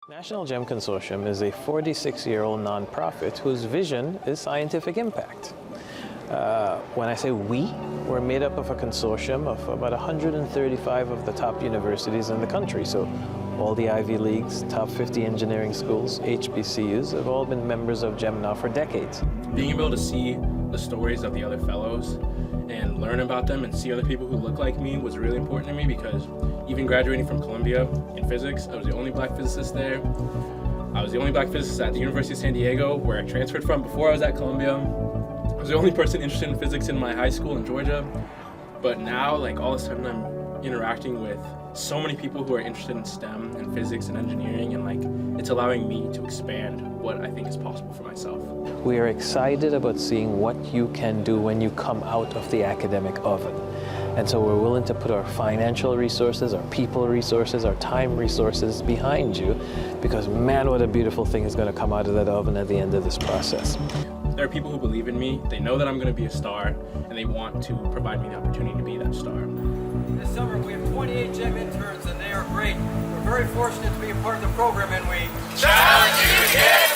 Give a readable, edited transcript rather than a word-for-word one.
National GEM Consortium is a 46-year-old nonprofit whose vision is scientific impact. When I say we're made up of a consortium of about 135 of the top universities in the country. So all the Ivy Leagues, top 50 engineering schools, HBCUs have all been members of GEM now for decades. Being able to see the stories of the other fellows and learn about them and see other people who look like me was really important to me, because even graduating from Columbia in physics, I was the only black physicist there. I was the only black physicist at the University of San Diego, where I transferred from before I was at Columbia. I was the only person interested in physics in my high school in Georgia. But now, all of a sudden, I'm interacting with so many people who are interested in STEM and physics and engineering, and it's allowing me to expand what I think is possible for myself. We are excited about seeing what you can do when you come out of the academic oven. And so we're willing to put our financial resources, our people resources, our time resources behind you, because man, what a beautiful thing is going to come out of that oven at the end of this process. There are people who believe in me, they know that I'm going to be a star, and they want to provide me the opportunity to be that star. This summer we have 28 GEM interns, and they are great. We're very fortunate to be a part of the program, and we challenge you to get